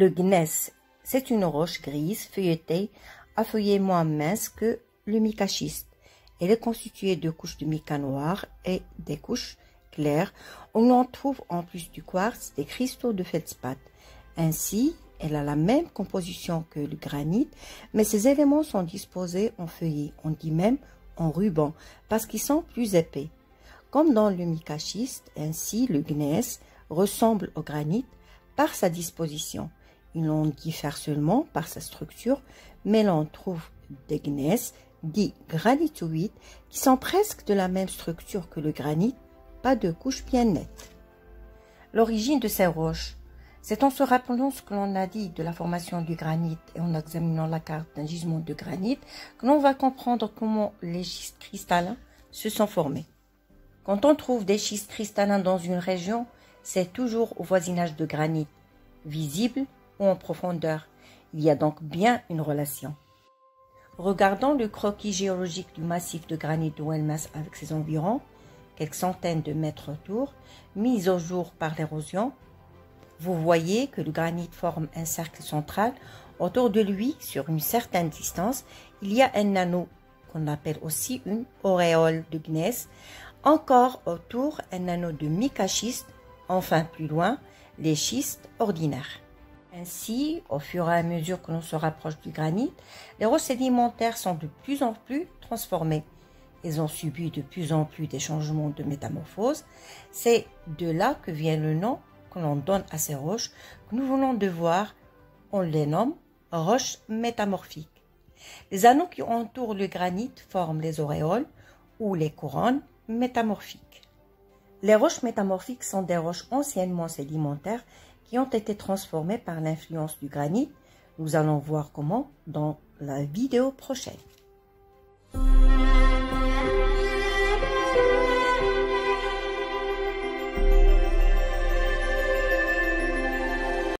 Le gneiss, c'est une roche grise feuilletée à feuillets moins minces que le micaschiste. Elle est constituée de couches de mica noir et des couches claires. On en trouve en plus du quartz des cristaux de feldspath. Ainsi, elle a la même composition que le granit, mais ses éléments sont disposés en feuillets, on dit même en rubans, parce qu'ils sont plus épais. Comme dans le micaschiste, ainsi le gneiss ressemble au granit par sa disposition. Il en diffère seulement par sa structure, mais l'on trouve des gneiss dits granitoïdes qui sont presque de la même structure que le granit, pas de couche bien nette. L'origine de ces roches, c'est en se rappelant ce que l'on a dit de la formation du granit et en examinant la carte d'un gisement de granit que l'on va comprendre comment les schistes cristallins se sont formés. Quand on trouve des schistes cristallins dans une région, c'est toujours au voisinage de granit, visible ou en profondeur. Il y a donc bien une relation. Regardons le croquis géologique du massif de granit de Welmès avec ses environs, quelques centaines de mètres autour, mis au jour par l'érosion. Vous voyez que le granit forme un cercle central. Autour de lui, sur une certaine distance, il y a un anneau qu'on appelle aussi une auréole de gneiss. Encore autour, un anneau de micaschiste. Enfin, plus loin, les schistes ordinaires. Ainsi, au fur et à mesure que l'on se rapproche du granit, les roches sédimentaires sont de plus en plus transformées. Elles ont subi de plus en plus des changements de métamorphose. C'est de là que vient le nom que l'on donne à ces roches que nous venons de voir. On les nomme roches métamorphiques. Les anneaux qui entourent le granit forment les auréoles ou les couronnes métamorphiques. Les roches métamorphiques sont des roches anciennement sédimentaires qui ont été transformées par l'influence du granit. Nous allons voir comment dans la vidéo prochaine.